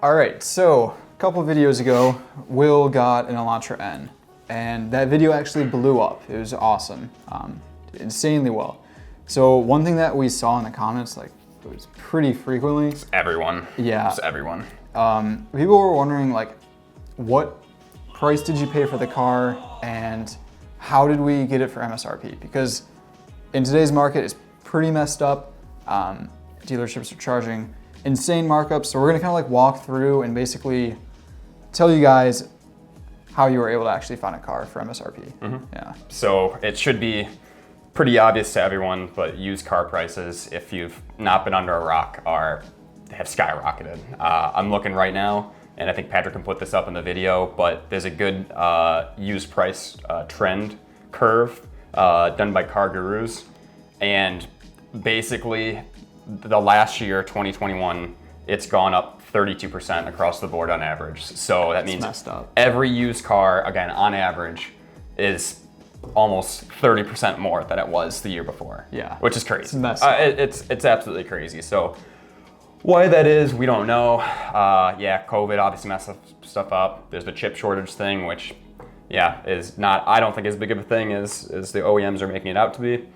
All right, so a couple videos ago, Will got an Elantra N, and that video actually blew up. It was awesome, insanely well. So one thing that we saw in the comments, like it was pretty frequently. It's everyone. Yeah. It's everyone. People were wondering like, what price did you pay for the car and how did we get it for MSRP? Because in today's market, it's pretty messed up. Dealerships are charging insane markups. So we're gonna kind of like walk through and basically tell you guys how you were able to actually find a car for MSRP. Mm-hmm. Yeah. So it should be pretty obvious to everyone, but used car prices, if you've not been under a rock, have skyrocketed. I'm looking right now, and I think Patrick can put this up in the video, but there's a good used price trend curve done by Car Gurus, and basically the last year, 2021, it's gone up 32% across the board on average. So that means every used car, again, on average, is almost 30% more than it was the year before. Yeah. Which is crazy. It's messed up. It's absolutely crazy. So why that is, we don't know. Yeah, COVID obviously messed stuff up. There's the chip shortage thing, which, yeah, is not, I don't think as big of a thing as the OEMs are making it out to be.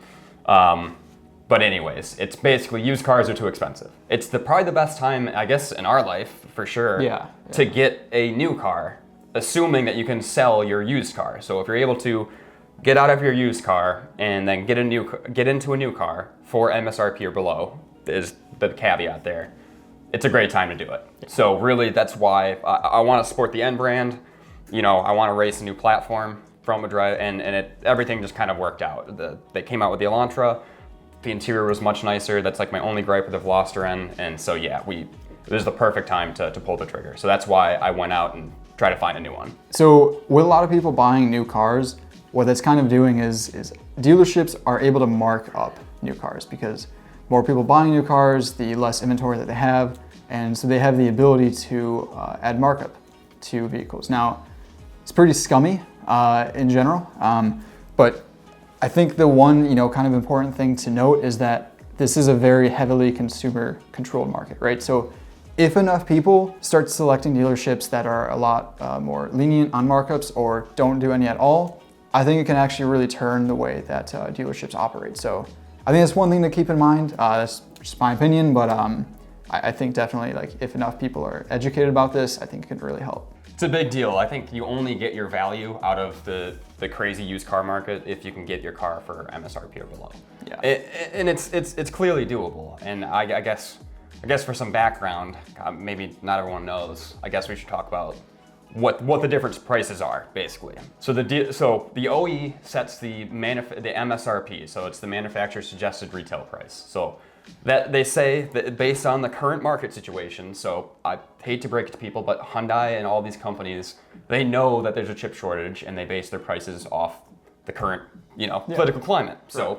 But anyways, it's basically used cars are too expensive. It's probably the best time, I guess, in our life, for sure, to get a new car, assuming that you can sell your used car. So if you're able to get out of your used car and then get into a new car for MSRP or below, is the caveat there. It's a great time to do it. So really, that's why I want to support the N brand. You know, I want to race a new platform from a drive, and everything just kind of worked out. They came out with the Elantra. The interior was much nicer. That's like my only gripe with the Veloster N. And so yeah, this is the perfect time to pull the trigger. So that's why I went out and tried to find a new one. So with a lot of people buying new cars, what that's kind of doing is dealerships are able to mark up new cars because more people buying new cars, the less inventory that they have. And so they have the ability to add markup to vehicles. Now, it's pretty scummy in general, but I think the one, kind of important thing to note is that this is a very heavily consumer controlled market, right? So if enough people start selecting dealerships that are a lot more lenient on markups or don't do any at all, I think it can actually really turn the way that dealerships operate. So I think that's one thing to keep in mind. That's just my opinion, but I think definitely like if enough people are educated about this, I think it can really help. It's a big deal. I think you only get your value out of the crazy used car market if you can get your car for MSRP or below. Yeah. And it's clearly doable. And I guess for some background, maybe not everyone knows, I guess we should talk about what the different prices are, basically. So the OE sets the MSRP, so it's the manufacturer's suggested retail price. So that they say that based on the current market situation, so I hate to break it to people, but Hyundai and all these companies, they know that there's a chip shortage and they base their prices off the current, political climate. Right.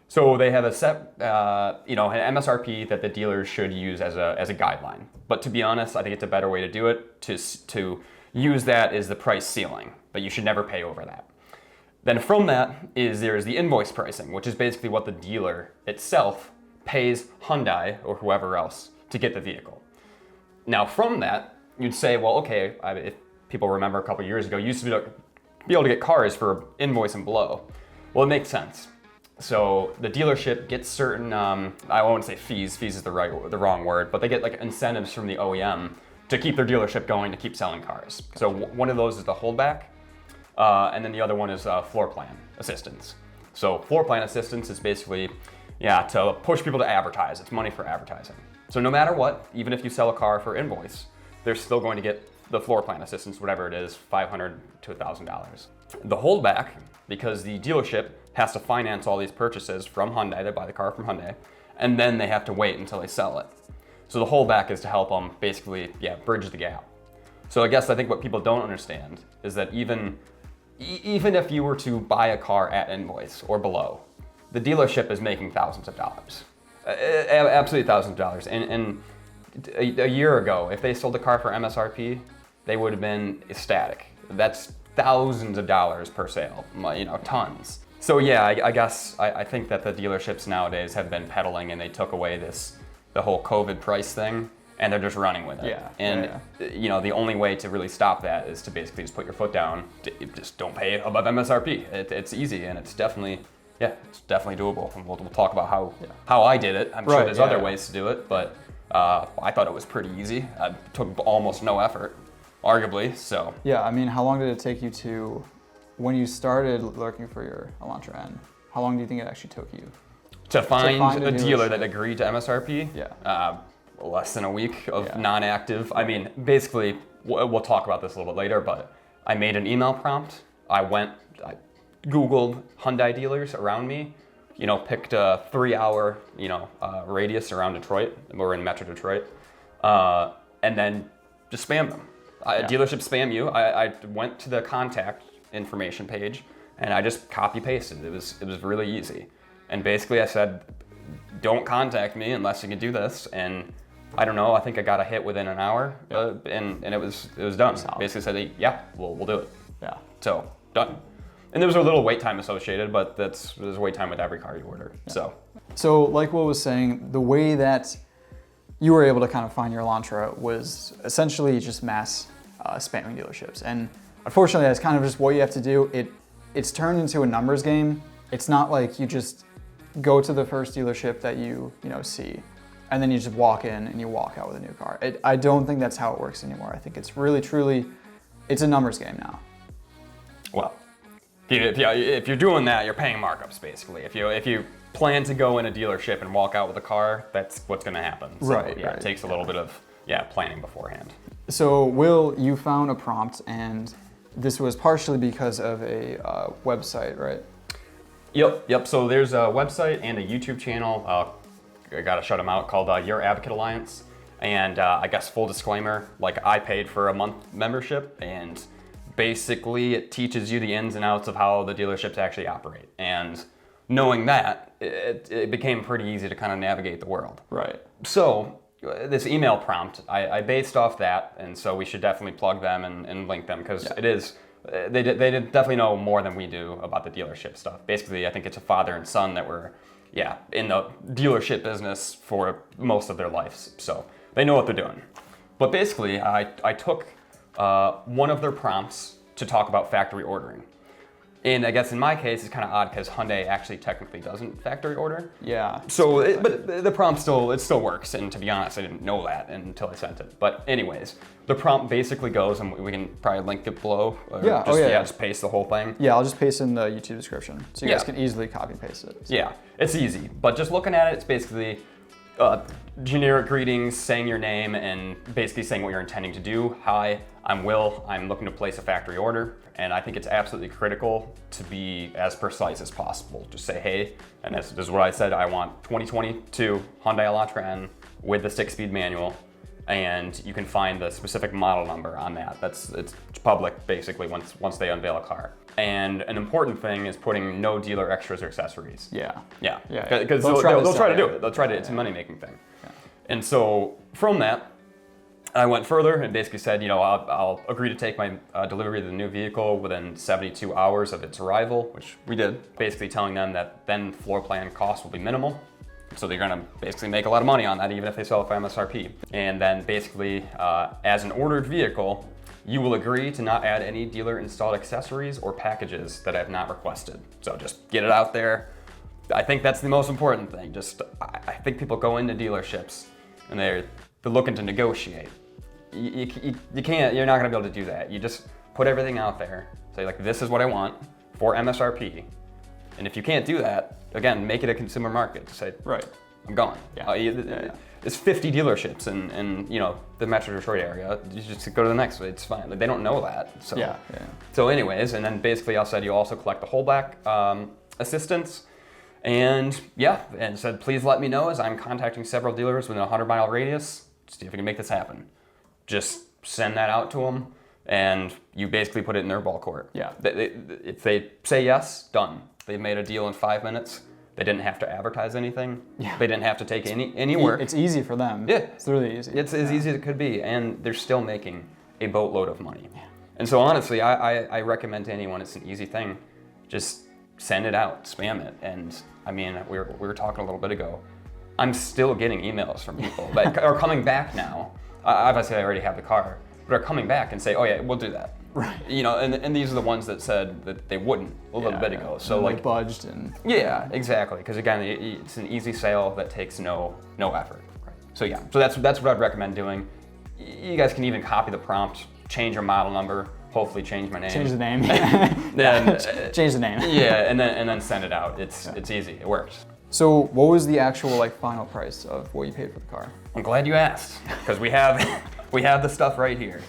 So they have a set, an MSRP that the dealers should use as a guideline. But to be honest, I think it's a better way to do it, to use that as the price ceiling, but you should never pay over that. Then from that there's the invoice pricing, which is basically what the dealer itself pays Hyundai or whoever else to get the vehicle. Now from that, you'd say, well, okay, if people remember a couple years ago, you used to be able to get cars for invoice and below. Well, it makes sense. So the dealership gets certain, I won't say fees is the wrong word, but they get like incentives from the OEM to keep their dealership going, to keep selling cars. So one of those is the holdback, and then the other one is floor plan assistance. So floor plan assistance is basically, to push people to advertise. It's money for advertising. So no matter what, even if you sell a car for invoice, they're still going to get the floor plan assistance, whatever it is, $500 to $1,000. The holdback, because the dealership has to finance all these purchases from Hyundai, they buy the car from Hyundai, and then they have to wait until they sell it. So the holdback is to help them basically, bridge the gap. So I think what people don't understand is that even if you were to buy a car at invoice or below, the dealership is making thousands of dollars, absolutely thousands of dollars. And a year ago, if they sold the car for MSRP, they would have been ecstatic. That's thousands of dollars per sale, tons. So yeah, I think that the dealerships nowadays have been peddling, and they took away the whole COVID price thing. and they're just running with it. Yeah. And you know, the only way to really stop that is to basically just put your foot down. Just don't pay above MSRP. It's easy, and it's definitely doable. And we'll talk about how I did it. I'm sure there's other ways to do it, but I thought it was pretty easy. It took almost no effort, arguably. So yeah, I mean, how long did it take you to, when you started looking for your Elantra N? How long do you think it actually took you to find a dealer that agreed to MSRP? Yeah. Less than a week of non-active. I mean, basically, we'll talk about this a little bit later, but I made an email prompt. I Googled Hyundai dealers around me, you know, picked a 3-hour, you know, radius around Detroit. We're in Metro Detroit. And then just spam them. Dealerships spam you. I went to the contact information page and I just copy pasted. It was really easy. And basically I said, don't contact me unless you can do this. And I don't know, I think I got a hit within an hour, and it was done. Solid. Basically said, yeah, we'll do it. Yeah. So, done. And there was a little wait time associated, but there's wait time with every car you order. Yeah. So like Will was saying, the way that you were able to kind of find your Elantra was essentially just mass spamming dealerships. And unfortunately, that's kind of just what you have to do. It's turned into a numbers game. It's not like you just go to the first dealership that you see, and then you just walk in and you walk out with a new car. I don't think that's how it works anymore. I think it's really, truly, it's a numbers game now. Well, if you're doing that, you're paying markups basically. If you plan to go in a dealership and walk out with a car, that's what's going to happen. So, right. It takes a little bit of planning beforehand. So Will, you found a prompt, and this was partially because of a website, right? Yep. So there's a website and a YouTube channel. I gotta shout them out, called Your Advocate Alliance. And I guess full disclaimer, like I paid for a month membership, and basically it teaches you the ins and outs of how the dealerships actually operate. And knowing that, it became pretty easy to kind of navigate the world. Right. So this email prompt, I based off that, and so we should definitely plug them and link them, because it is, they definitely know more than we do about the dealership stuff. Basically, I think it's a father and son that were in the dealership business for most of their lives, so they know what they're doing. But basically, I took one of their prompts to talk about factory ordering. And I guess in my case, it's kind of odd because Hyundai actually technically doesn't factory order. Yeah. So, but the prompt still works. And to be honest, I didn't know that until I sent it. But anyways, the prompt basically goes, and we can probably link it below. Just paste the whole thing. Yeah, I'll just paste in the YouTube description, so you guys can easily copy paste it. So. Yeah, it's easy. But just looking at it, it's basically generic greetings, saying your name, and basically saying what you're intending to do. Hi, I'm Will. I'm looking to place a factory order. And I think it's absolutely critical to be as precise as possible. Just say, hey, and this is what I said. I want 2022 Hyundai Elantra N with the 6-speed manual. And you can find the specific model number on that. It's public, basically, once they unveil a car. And an important thing is putting no dealer extras or accessories. Yeah. Because they'll try to do it. They'll try to, it's a money-making thing. Yeah. And so from that, I went further and basically said, I'll agree to take my delivery of the new vehicle within 72 hours of its arrival, which we did. Basically telling them that then floor plan costs will be minimal. So they're gonna basically make a lot of money on that, even if they sell it for MSRP. And then basically, as an ordered vehicle, you will agree to not add any dealer installed accessories or packages that I have not requested. So just get it out there. I think that's the most important thing. I think people go into dealerships and they're looking to negotiate. You can't, you're not gonna be able to do that. You just put everything out there, say like, this is what I want for MSRP. And if you can't do that, again, make it a consumer market. To say, right, I'm going. There's 50 dealerships in the Metro Detroit area. You just go to the next one. It's fine. Like, they don't know that. So So anyways, and then basically I said you also collect the holdback assistance. And and said, please let me know as I'm contacting several dealers within a 100-mile radius. See if we can make this happen. Just send that out to them, and you basically put it in their ball court. Yeah. If they say yes, done. They've made a deal in 5 minutes. They didn't have to advertise anything. Yeah. They didn't have to take any work. It's easy for them. Yeah. It's really easy. It's as easy as it could be, and they're still making a boatload of money. Yeah. And so honestly, I recommend to anyone, it's an easy thing. Just send it out, spam it. And I mean, we were talking a little bit ago. I'm still getting emails from people that are coming back now. Obviously, I already have the car, but are coming back and say, "Oh yeah, we'll do that." Right. You know, and these are the ones that said that they wouldn't a little bit ago. So and like they budged and yeah, exactly. Because again, it's an easy sale that takes no effort. Right. So yeah, so that's what I'd recommend doing. You guys can even copy the prompt, change your model number, hopefully change my name. Change the name. Then change the name. yeah, and then send it out. It's easy. It works. So what was the actual like final price of what you paid for the car? I'm glad you asked because we have the stuff right here.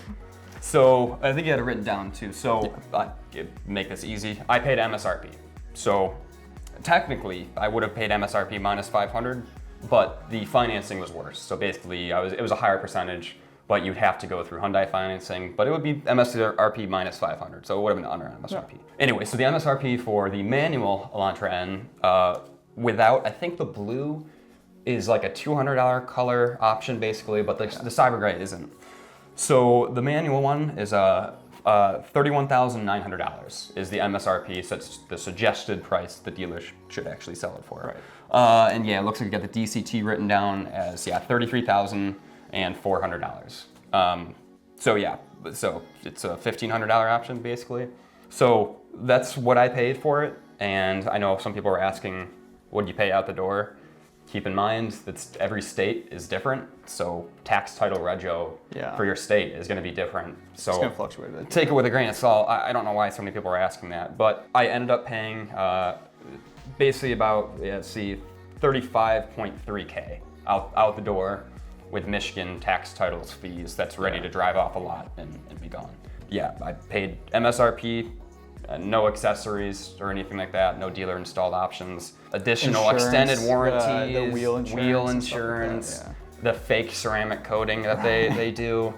So I think you had it written down too. So make this easy. I paid MSRP. So technically, I would have paid MSRP minus 500, but the financing was worse. So basically, it was a higher percentage, but you'd have to go through Hyundai financing, but it would be MSRP minus 500, so it would have been under MSRP. Yeah. Anyway, so the MSRP for the manual Elantra N, without, I think the blue is like a $200 color option basically, but the cyber gray isn't. So the manual one is $31,900 is the MSRP, so it's the suggested price the dealer should actually sell it for. Right. And yeah, it looks like you got the DCT written down as $33,400. So yeah, so it's a $1,500 option basically. So that's what I paid for it, and I know some people were asking, what did you pay out the door? Keep in mind that every state is different, so tax, title, regio for your state is going to be different. So it's going to fluctuate a bit. Take it with a grain of salt. I don't know why so many people are asking that, but I ended up paying basically about 35.3K out the door with Michigan tax, titles, fees. That's ready to drive off a lot and be gone. Yeah, I paid MSRP. No accessories or anything like that, no dealer installed options, additional extended warranties, the wheel insurance, like the fake ceramic coating that they do.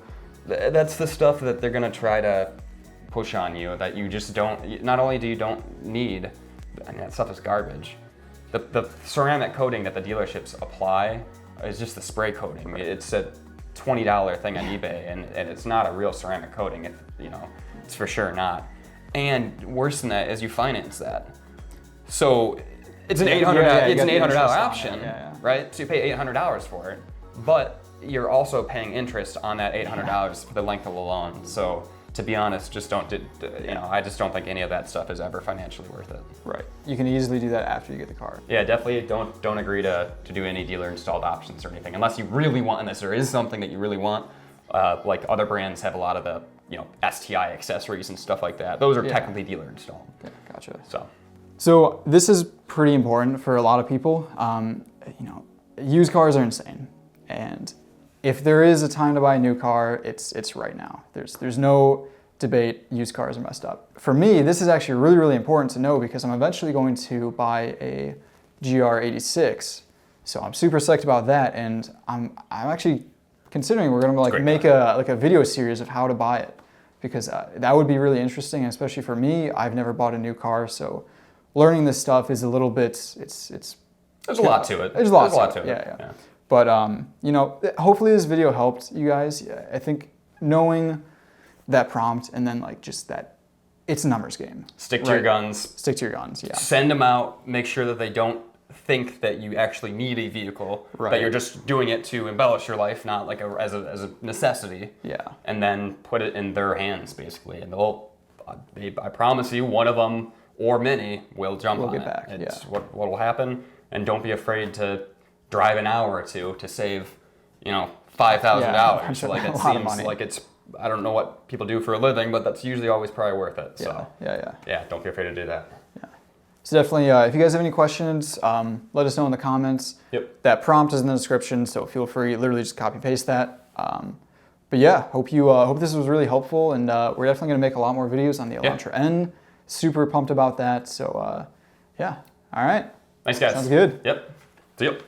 That's the stuff that they're gonna try to push on you that you just don't, not only do you don't need, and that stuff is garbage, the ceramic coating that the dealerships apply is just the spray coating. It's a $20 thing on eBay and it's not a real ceramic coating, it's for sure not. And worse than that is you finance that. So it's an $800 option, right? So you pay $800 for it, but you're also paying interest on that $800 for the length of the loan. So to be honest, I just don't think any of that stuff is ever financially worth it. Right. You can easily do that after you get the car. Yeah, definitely don't agree to do any dealer installed options or anything unless you really want, unless there is something that you really want. Like other brands have a lot of the STI accessories and stuff like that. Those are technically dealer installed. Okay, gotcha. So this is pretty important for a lot of people. Used cars are insane, and if there is a time to buy a new car, it's right now. There's no debate. Used cars are messed up. For me, this is actually really, really important to know because I'm eventually going to buy a GR86. So I'm super psyched about that, and I'm actually considering we're gonna make a video series of how to buy it, because that would be really interesting, and especially for me, I've never bought a new car, so learning this stuff is a little bit, there's a lot to it. There's a lot to it. Yeah. But hopefully this video helped you guys. I think knowing that prompt and then just that, it's a numbers game. Stick to your guns. Stick to your guns. Yeah. Send them out. Make sure that they don't think that you actually need a vehicle, that you're just doing it to embellish your life, not like as a necessity. Yeah. And then put it in their hands basically, and I promise you, one of them or many will jump on it. Back. It's what will happen, and don't be afraid to drive an hour or two to save, $5,000. Like it seems like it's, I don't know what people do for a living, but that's usually always probably worth it. So yeah, don't be afraid to do that. So definitely, if you guys have any questions, let us know in the comments. Yep. That prompt is in the description, so feel free, literally just copy paste that. But yeah, hope this was really helpful, and we're definitely gonna make a lot more videos on the Elantra N. Super pumped about that. So yeah, all right. Thanks guys. Sounds good. Yep. See you.